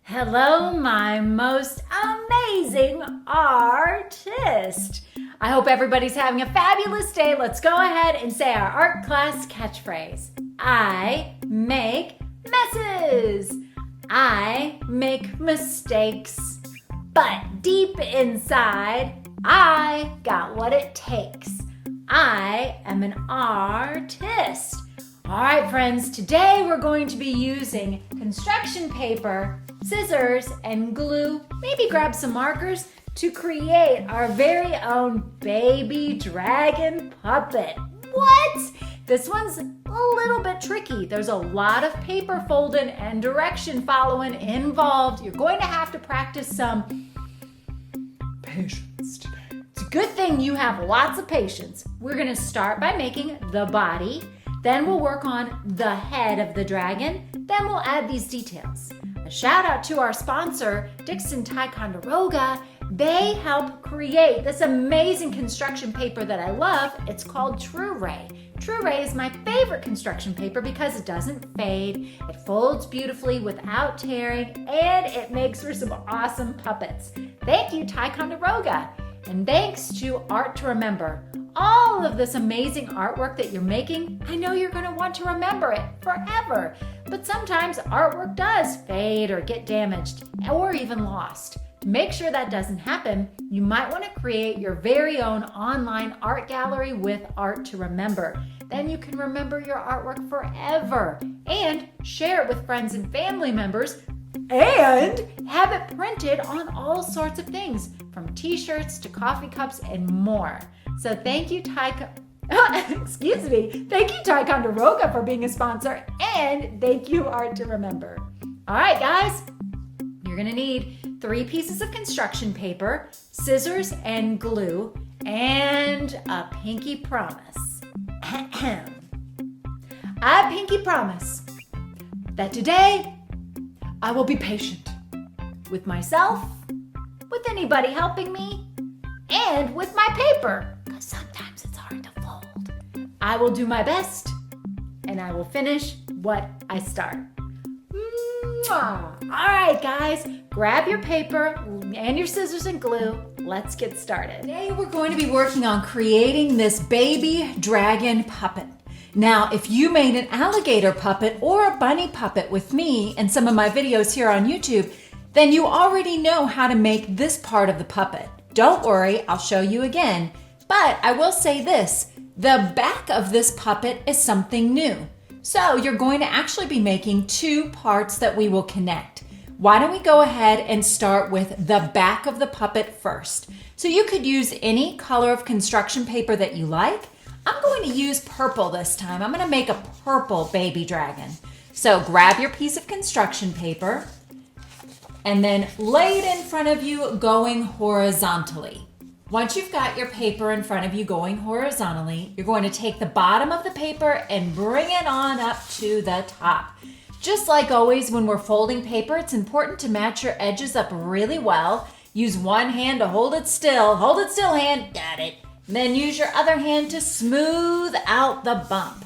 Hello, my most amazing artist. I hope everybody's having a fabulous day. Let's go ahead and say our art class catchphrase. I make messes. I make mistakes. But deep inside, I got what it takes. I am an artist. All right, friends, today we're going to be using construction paper, scissors, and glue. Maybe grab some markers to create our very own baby dragon puppet. What? This one's a little bit tricky. There's a lot of paper folding and direction following involved. You're going to have to practice some patience today. It's a good thing you have lots of patience. We're going to start by making the body. Then we'll work on the head of the dragon. Then we'll add these details. A shout out to our sponsor, Dixon Ticonderoga. They help create this amazing construction paper that I love. It's called True Ray. True Ray is my favorite construction paper because it doesn't fade, it folds beautifully without tearing, and it makes for some awesome puppets. Thank you, Ticonderoga. And thanks to Art to Remember. All of this amazing artwork that you're making, I know you're going to want to remember it forever. But sometimes artwork does fade or get damaged or even lost. To make sure that doesn't happen, you might want to create your very own online art gallery with Art to Remember. Then you can remember your artwork forever and share it with friends and family members and have it printed on all sorts of things, from t-shirts to coffee cups and more. So thank you, Thank you, Ticonderoga, for being a sponsor, and thank you, Art to Remember. All right, guys, you're gonna need 3 pieces of construction paper, scissors and glue, and a pinky promise. I pinky promise that today I will be patient with myself, with anybody helping me, and with my paper. Sometimes it's hard to fold. I will do my best, and I will finish what I start. Mwah. All right, guys, grab your paper and your scissors and glue. Let's get started. Today we're going to be working on creating this baby dragon puppet. Now, if you made an alligator puppet or a bunny puppet with me in some of my videos here on YouTube, then you already know how to make this part of the puppet. Don't worry, I'll show you again. But I will say this, the back of this puppet is something new. So you're going to actually be making 2 parts that we will connect. Why don't we go ahead and start with the back of the puppet first? So you could use any color of construction paper that you like. I'm going to use purple this time. I'm going to make a purple baby dragon. So grab your piece of construction paper and then lay it in front of you going horizontally. Once you've got your paper in front of you going horizontally, you're going to take the bottom of the paper and bring it on up to the top. Just like always when we're folding paper, it's important to match your edges up really well. Use one hand to hold it still. Hold it still, hand. Got it. And then use your other hand to smooth out the bump.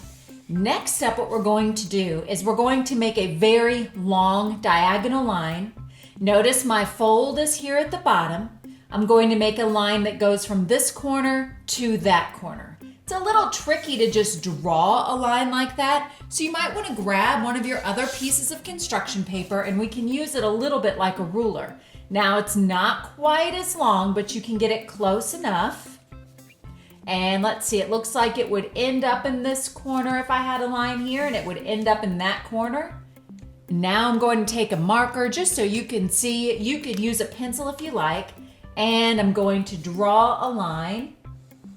Next up, what we're going to do is we're going to make a very long diagonal line. Notice my fold is here at the bottom. I'm going to make a line that goes from this corner to that corner. It's a little tricky to just draw a line like that, so you might want to grab one of your other pieces of construction paper and we can use it a little bit like a ruler. Now it's not quite as long, but you can get it close enough. And let's see, it looks like it would end up in this corner if I had a line here, and it would end up in that corner. Now I'm going to take a marker just so you can see. You could use a pencil if you like. And I'm going to draw a line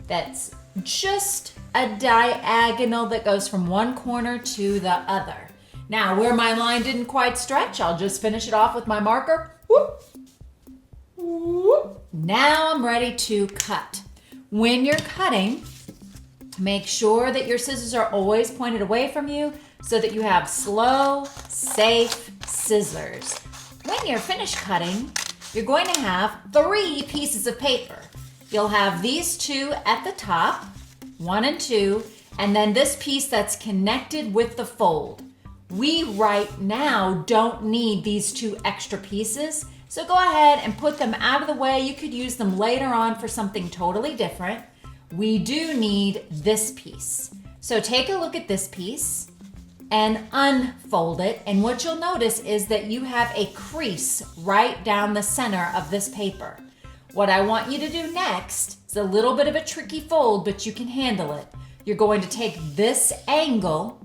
that's just a diagonal that goes from one corner to the other. Now, where my line didn't quite stretch, I'll just finish it off with my marker. Whoop. Whoop. Now I'm ready to cut. When you're cutting, make sure that your scissors are always pointed away from you so that you have slow, safe scissors. When you're finished cutting, you're going to have 3 pieces of paper. You'll have these 2 at the top, 1 and 2, and then this piece that's connected with the fold. we right now don't need these 2 extra pieces. So go ahead and put them out of the way. You could use them later on for something totally different. We do need this piece. So take a look at this piece and unfold it. And what you'll notice is that you have a crease right down the center of this paper. What I want you to do next is a little bit of a tricky fold, but you can handle it. You're going to take this angle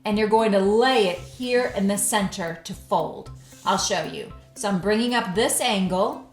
and you're going to lay it here in the center to fold. I'll show you. So I'm bringing up this angle,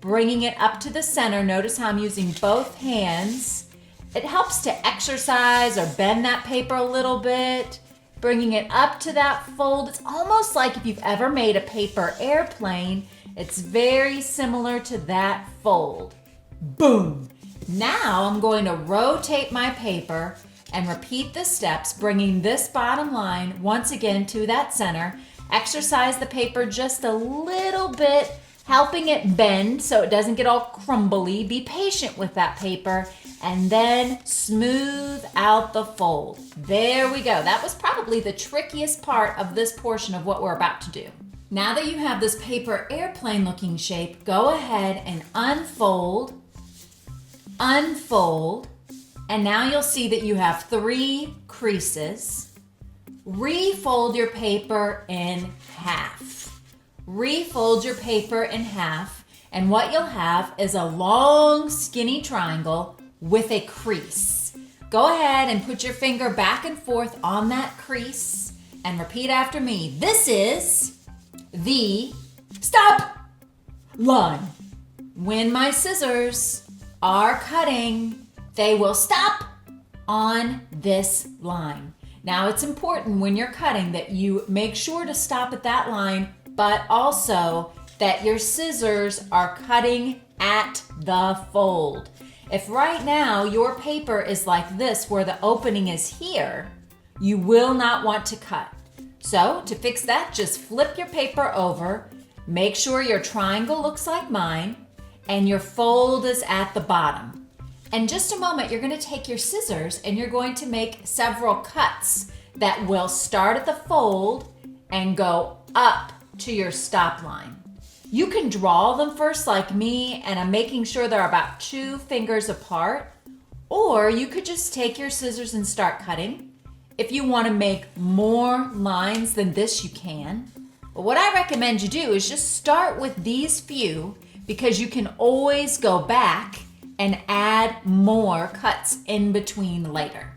bringing it up to the center. Notice how I'm using both hands. It helps to exercise or bend that paper a little bit, bringing it up to that fold. It's almost like if you've ever made a paper airplane, it's very similar to that fold. Boom! Now I'm going to rotate my paper and repeat the steps, bringing this bottom line once again to that center. Exercise the paper just a little bit, helping it bend so it doesn't get all crumbly. Be patient with that paper and then smooth out the fold. There we go. That was probably the trickiest part of this portion of what we're about to do. Now that you have this paper airplane looking shape, go ahead and unfold, and now you'll see that you have 3 creases. Refold your paper in half. Refold your paper in half, and what you'll have is a long, skinny triangle with a crease. Go ahead and put your finger back and forth on that crease and repeat after me. This is the stop line. When my scissors are cutting, they will stop on this line. Now it's important when you're cutting that you make sure to stop at that line, but also that your scissors are cutting at the fold. If right now your paper is like this where the opening is here, you will not want to cut. So to fix that, just flip your paper over, make sure your triangle looks like mine, and your fold is at the bottom. In just a moment, you're going to take your scissors and you're going to make several cuts that will start at the fold and go up to your stop line. You can draw them first like me, and I'm making sure they're about 2 fingers apart, or you could just take your scissors and start cutting. If you want to make more lines than this, you can. But what I recommend you do is just start with these few, because you can always go back and add more cuts in between later.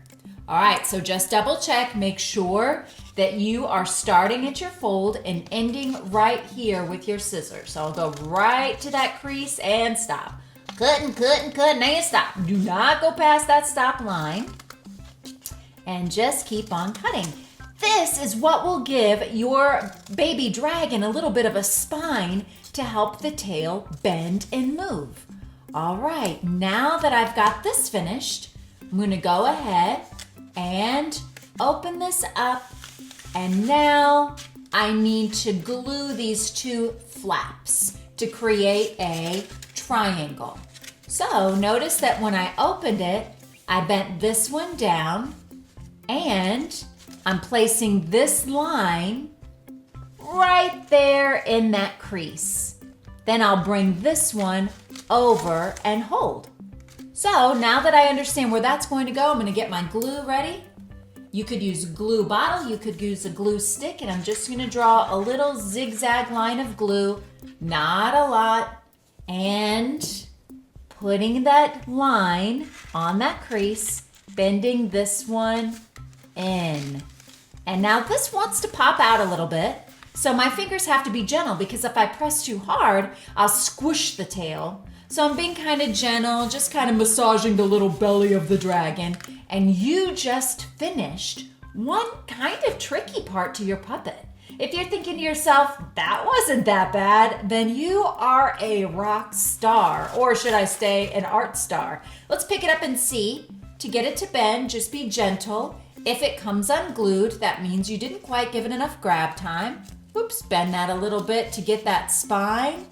All right, so just double check, make sure that you are starting at your fold and ending right here with your scissors. So I'll go right to that crease and stop. Cut and cut and cut, now you stop. Do not go past that stop line and just keep on cutting. This is what will give your baby dragon a little bit of a spine to help the tail bend and move. All right, now that I've got this finished, I'm gonna go ahead and open this up, and now I need to glue these 2 flaps to create a triangle. So notice that when I opened it, I bent this one down, and I'm placing this line right there in that crease. Then I'll bring this one over and hold. So now that I understand where that's going to go, I'm going to get my glue ready. You could use a glue bottle, you could use a glue stick, and I'm just going to draw a little zigzag line of glue, not a lot, and putting that line on that crease, bending this one in. And now this wants to pop out a little bit, so my fingers have to be gentle, because if I press too hard, I'll squish the tail. So I'm being kind of gentle, just kind of massaging the little belly of the dragon. And you just finished one kind of tricky part to your puppet. If you're thinking to yourself, that wasn't that bad, then you are a rock star, or should I say an art star. Let's pick it up and see. To get it to bend, just be gentle. If it comes unglued, that means you didn't quite give it enough grab time. Oops, bend that a little bit to get that spine.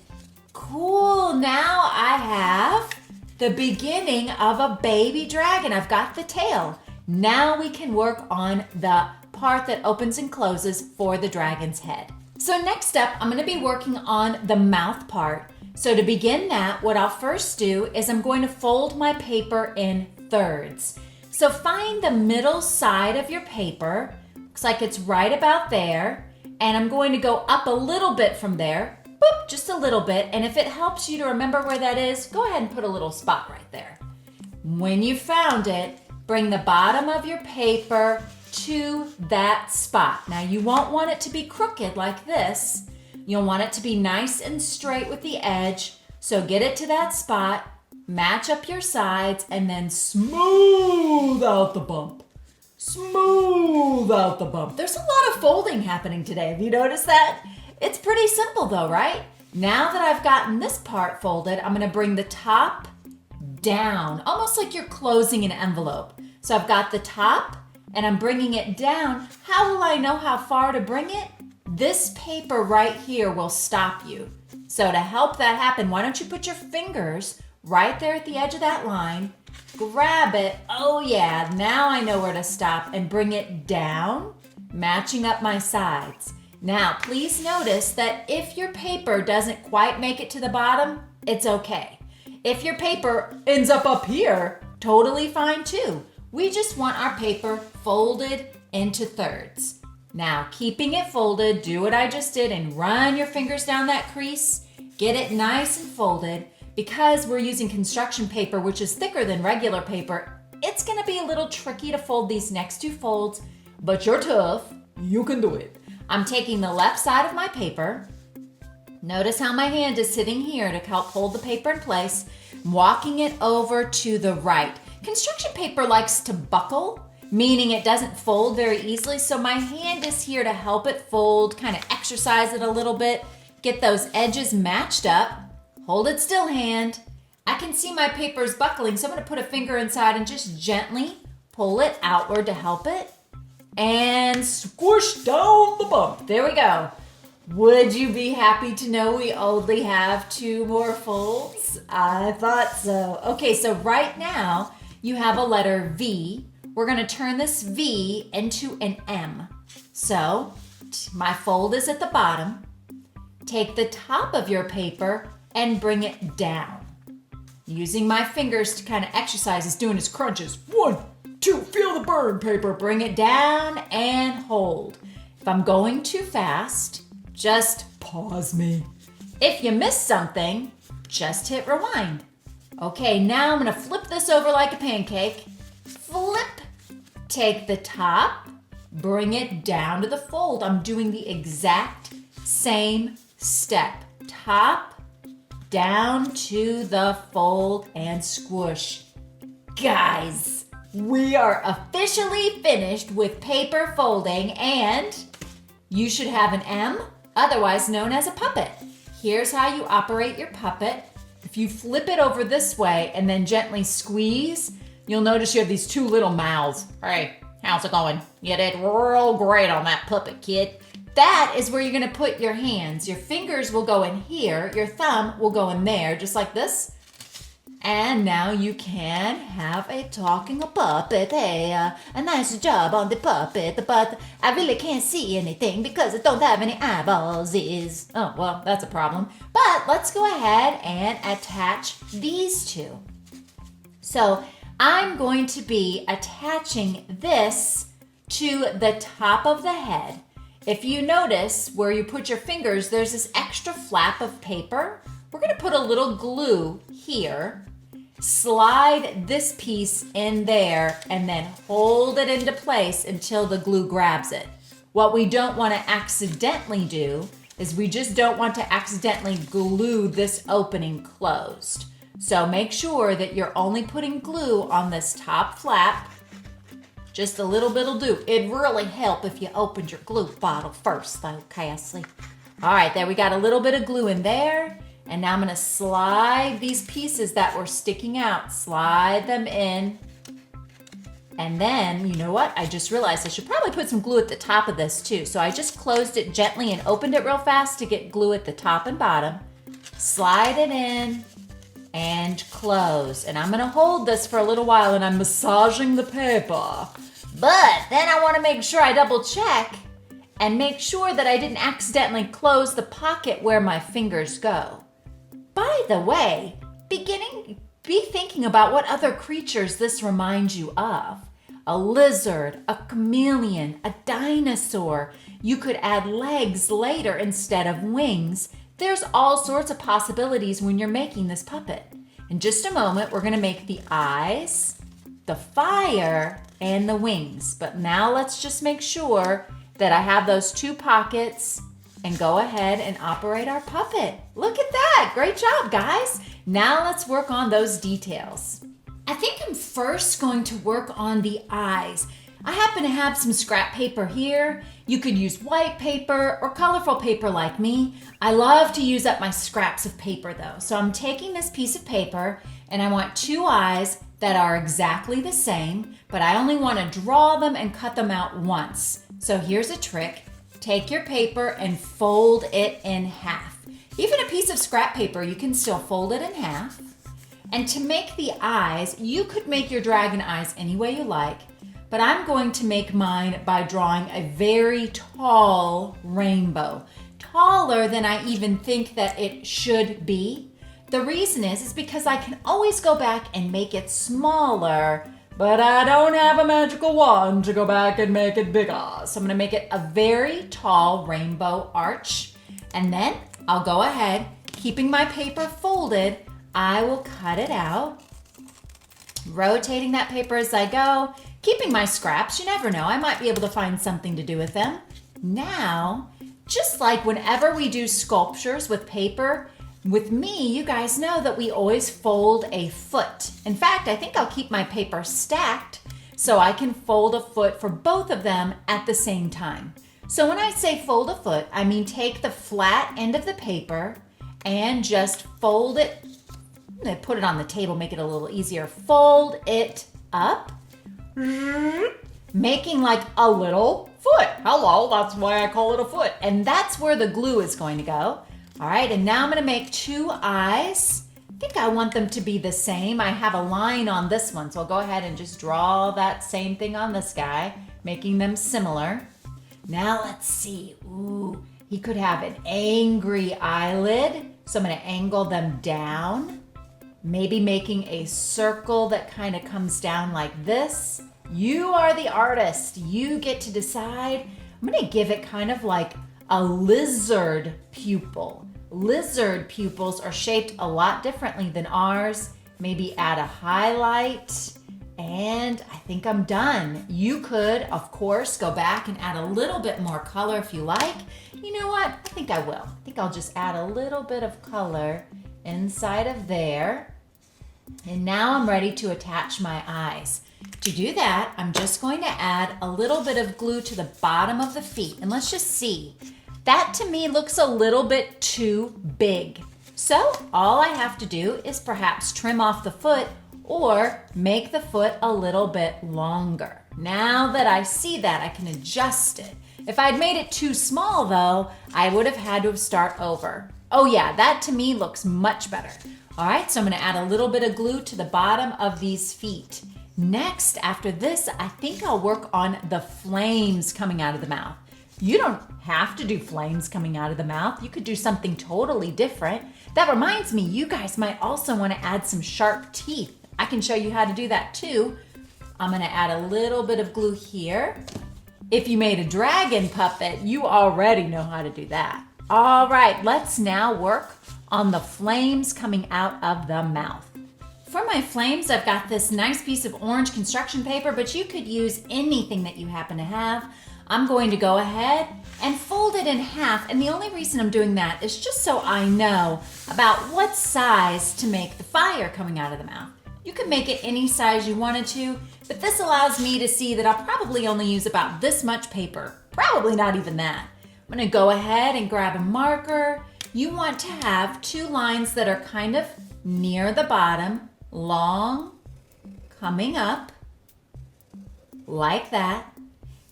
Cool, now I have the beginning of a baby dragon. I've got the tail. Now we can work on the part that opens and closes for the dragon's head. So next up, I'm going to be working on the mouth part. So to begin that, what I'll first do is I'm going to fold my paper in thirds. So find the middle side of your paper. Looks like it's right about there. And I'm going to go up a little bit from there. Boop, just a little bit. And if it helps you to remember where that is, go ahead and put a little spot right there. When you found it, bring the bottom of your paper to that spot. Now you won't want it to be crooked like this. You'll want it to be nice and straight with the edge. So get it to that spot, match up your sides, and then smooth out the bump. Smooth out the bump. There's a lot of folding happening today. Have you noticed that? It's pretty simple though, right? Now that I've gotten this part folded, I'm gonna bring the top down, almost like you're closing an envelope. So I've got the top and I'm bringing it down. How will I know how far to bring it? This paper right here will stop you. So to help that happen, why don't you put your fingers right there at the edge of that line, grab it, oh yeah, now I know where to stop, and bring it down, matching up my sides. Now, please notice that if your paper doesn't quite make it to the bottom, it's okay. If your paper ends up here, totally fine too. We just want our paper folded into thirds. Now, keeping it folded, do what I just did and run your fingers down that crease. Get it nice and folded. Because we're using construction paper, which is thicker than regular paper, it's gonna be a little tricky to fold these next two folds, but you're tough, you can do it. I'm taking the left side of my paper. Notice how my hand is sitting here to help hold the paper in place. I'm walking it over to the right. Construction paper likes to buckle, meaning it doesn't fold very easily, so my hand is here to help it fold, kind of exercise it a little bit, get those edges matched up. Hold it still, hand. I can see my paper is buckling, so I'm gonna put a finger inside and just gently pull it outward to help it. And squish down the bump. There we go. Would you be happy to know we only have 2 more folds? I thought so. Okay, so right now you have a letter V. We're gonna turn this V into an M. So my fold is at the bottom. Take the top of your paper and bring it down. Using my fingers to kind of exercise, is doing his crunches. 1, 2, feel the burn, paper. Bring it down and hold. If I'm going too fast, just pause me. If you miss something, just hit rewind. Okay, now I'm gonna flip this over like a pancake. Flip, take the top, bring it down to the fold. I'm doing the exact same step. Top, down to the fold and squish. Guys, we are officially finished with paper folding, and you should have an M, otherwise known as a puppet. Here's how you operate your puppet. If you flip it over this way and then gently squeeze, you'll notice you have these 2 little mouths. Hey, how's it going? You did real great on that puppet, kid. That is where you're gonna put your hands. Your fingers will go in here, your thumb will go in there, just like this. And now you can have a talking puppet. Hey, a nice job on the puppet, but I really can't see anything because I don't have any eyeballs. Oh, well, that's a problem. But let's go ahead and attach these 2. So I'm going to be attaching this to the top of the head. If you notice where you put your fingers, there's this extra flap of paper. We're gonna put a little glue here, slide this piece in there, and then hold it into place until the glue grabs it. What we don't wanna accidentally do is we just don't want to accidentally glue this opening closed. So make sure that you're only putting glue on this top flap. Just a little bit'll do. It'd really help if you opened your glue bottle first though, Cassie. All right, there we got a little bit of glue in there. And now I'm gonna slide these pieces that were sticking out, slide them in. And then, you know what? I just realized I should probably put some glue at the top of this too. So I just closed it gently and opened it real fast to get glue at the top and bottom. Slide it in and close. And I'm gonna hold this for a little while, and I'm massaging the paper. But then I want to make sure I double check and make sure that I didn't accidentally close the pocket where my fingers go. By the way, be thinking about what other creatures this reminds you of. A lizard, a chameleon, a dinosaur. You could add legs later instead of wings. There's all sorts of possibilities when you're making this puppet. In just a moment, we're going to make the eyes, the fire, and the wings. But now let's just make sure that I have those 2 pockets and go ahead and operate our puppet. Look at that. Great job, guys. Now let's work on those details. I think I'm first going to work on the eyes. I happen to have some scrap paper here. You could use white paper or colorful paper like me. I love to use up my scraps of paper though. So I'm taking this piece of paper and I want 2 eyes that are exactly the same, but I only want to draw them and cut them out once. So here's a trick. Take your paper and fold it in half. Even a piece of scrap paper, you can still fold it in half. And to make the eyes, you could make your dragon eyes any way you like, but I'm going to make mine by drawing a very tall rainbow, taller than I even think that it should be. The reason is because I can always go back and make it smaller, but I don't have a magical wand to go back and make it bigger. So I'm gonna make it a very tall rainbow arch, and then I'll go ahead, keeping my paper folded, I will cut it out, rotating that paper as I go, keeping my scraps. You never know, I might be able to find something to do with them. Now, just like whenever we do sculptures with paper, with me, you guys know that we always fold a foot. In fact, I think I'll keep my paper stacked so I can fold a foot for both of them at the same time. So when I say fold a foot, I mean take the flat end of the paper and just fold it. I'm gonna put it on the table, make it a little easier. Fold it up, making like a little foot. Hello, that's why I call it a foot. And that's where the glue is going to go. All right, and now I'm gonna make 2 eyes. I think I want them to be the same. I have a line on this one, so I'll go ahead and just draw that same thing on this guy, making them similar. Now let's see, ooh, he could have an angry eyelid, so I'm gonna angle them down. Maybe making a circle that kind of comes down like this. You are the artist. You get to decide. I'm going to give it kind of like a lizard pupil. Lizard pupils are shaped a lot differently than ours. Maybe add a highlight. And I think I'm done. You could, of course, go back and add a little bit more color if you like. You know what? I think I will. I think I'll just add a little bit of color inside of there. And now I'm ready to attach my eyes. To do that, I'm just going to add a little bit of glue to the bottom of the feet. And let's just see. That to me looks a little bit too big. So all I have to do is perhaps trim off the foot or make the foot a little bit longer. Now that I see that, I can adjust it. If I'd made it too small though, I would have had to start over. Oh yeah, that to me looks much better. All right, so I'm gonna add a little bit of glue to the bottom of these feet. Next, after this, I think I'll work on the flames coming out of the mouth. You don't have to do flames coming out of the mouth. You could do something totally different. That reminds me, you guys might also wanna add some sharp teeth. I can show you how to do that too. I'm gonna add a little bit of glue here. If you made a dragon puppet, you already know how to do that. All right, let's now work on the flames coming out of the mouth. For my flames, I've got this nice piece of orange construction paper, but you could use anything that you happen to have. I'm going to go ahead and fold it in half, and the only reason I'm doing that is just so I know about what size to make the fire coming out of the mouth. You can make it any size you wanted to, but this allows me to see that I'll probably only use about this much paper, probably not even that. I'm gonna go ahead and grab a marker. You want to have 2 lines that are kind of near the bottom, long, coming up, like that.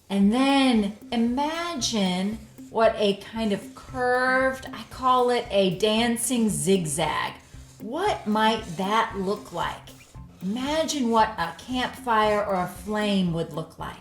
And then imagine what a kind of curved, I call it a dancing zigzag. What might that look like? Imagine what a campfire or a flame would look like.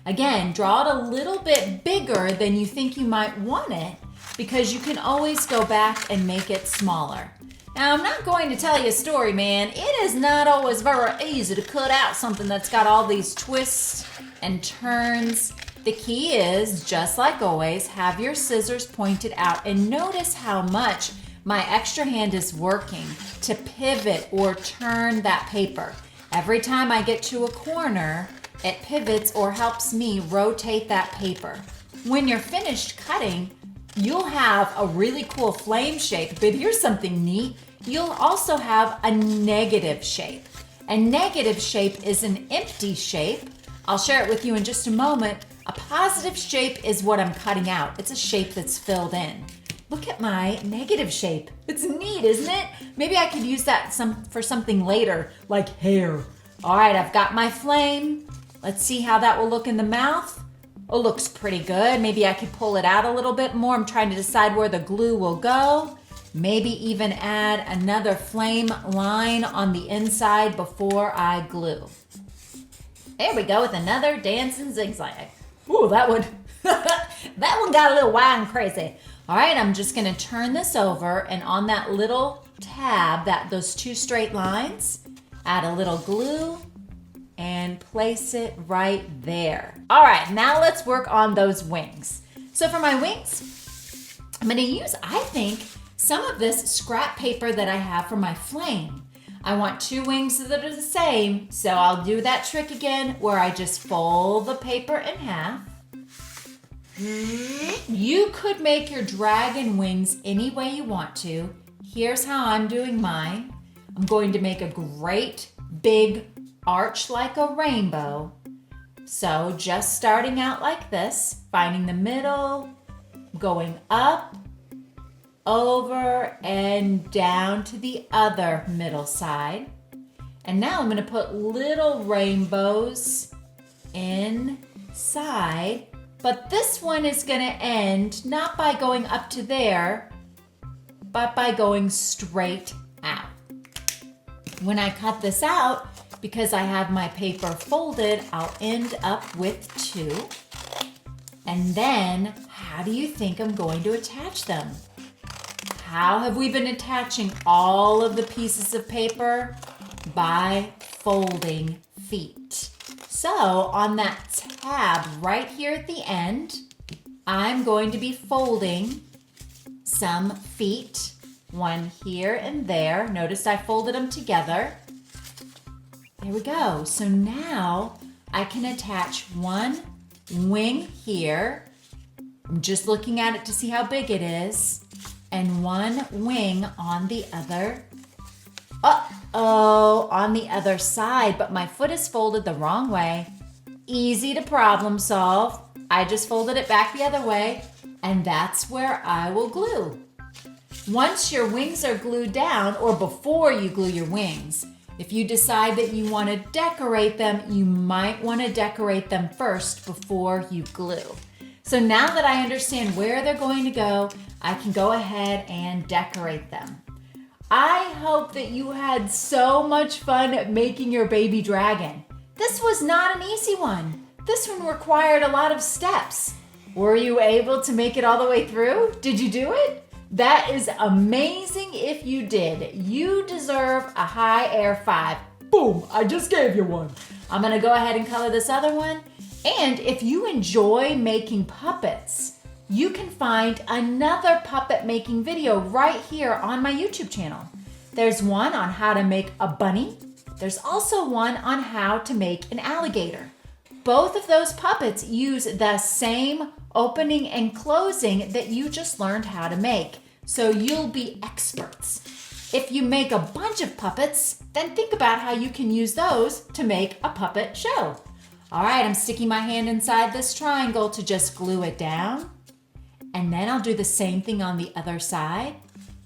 Again, draw it a little bit bigger than you think you might want it because you can always go back and make it smaller. Now, I'm not going to tell you a story, man. It is not always very easy to cut out something that's got all these twists and turns. The key is, just like always, have your scissors pointed out and notice how much my extra hand is working to pivot or turn that paper. Every time I get to a corner, it pivots or helps me rotate that paper. When you're finished cutting, you'll have a really cool flame shape, but here's something neat. You'll also have a negative shape. A negative shape is an empty shape. I'll share it with you in just a moment. A positive shape is what I'm cutting out. It's a shape that's filled in. Look at my negative shape. It's neat, isn't it? Maybe I could use that for something later, like hair. All right, I've got my flame. Let's see how that will look in the mouth. Oh, looks pretty good. Maybe I could pull it out a little bit more. I'm trying to decide where the glue will go. Maybe even add another flame line on the inside before I glue. There we go with another dancing zigzag. Ooh, that one got a little wild and crazy. All right, I'm just gonna turn this over and on that little tab, those two straight lines, add a little glue and place it right there. All right, now let's work on those wings. So for my wings, I'm gonna use, I think, some of this scrap paper that I have for my flame. I want two wings that are the same, so I'll do that trick again where I just fold the paper in half. You could make your dragon wings any way you want to. Here's how I'm doing mine. I'm going to make a great big arch like a rainbow. So just starting out like this, finding the middle, going up, over, and down to the other middle side. And now I'm going to put little rainbows inside, but this one is going to end not by going up to there, but by going straight out. When I cut this out, because I have my paper folded, I'll end up with two. And then, how do you think I'm going to attach them? How have we been attaching all of the pieces of paper? By folding feet. So on that tab right here at the end, I'm going to be folding some feet, one here and there. Notice I folded them together. There we go. So now I can attach one wing here. I'm just looking at it to see how big it is. And one wing on the other. On the other side, but my foot is folded the wrong way. Easy to problem solve. I just folded it back the other way, and that's where I will glue. Once your wings are glued down, or before you glue your wings, if you decide that you want to decorate them, you might want to decorate them first before you glue. So now that I understand where they're going to go, I can go ahead and decorate them. I hope that you had so much fun making your baby dragon. This was not an easy one. This one required a lot of steps. Were you able to make it all the way through? Did you do it? That is amazing if you did. You deserve a high air 5. Boom, I just gave you one. I'm gonna go ahead and color this other one. And if you enjoy making puppets, you can find another puppet making video right here on my YouTube channel. There's one on how to make a bunny. There's also one on how to make an alligator. Both of those puppets use the same opening and closing that you just learned how to make. So you'll be experts. If you make a bunch of puppets, then think about how you can use those to make a puppet show. All right, I'm sticking my hand inside this triangle to just glue it down. And then I'll do the same thing on the other side.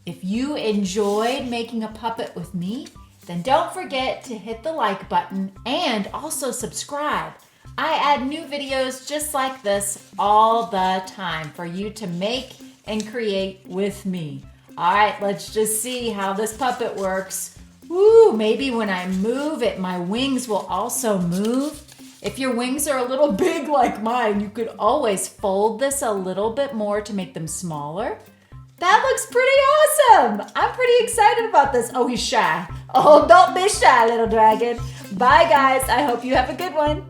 If you enjoyed making a puppet with me, then don't forget to hit the like button and also subscribe. I add new videos just like this all the time for you to make and create with me. All right, let's just see how this puppet works. Woo, maybe when I move it, my wings will also move. If your wings are a little big like mine, you could always fold this a little bit more to make them smaller. That looks pretty awesome. I'm pretty excited about this. Oh, he's shy. Oh, don't be shy, little dragon. Bye, guys. I hope you have a good one.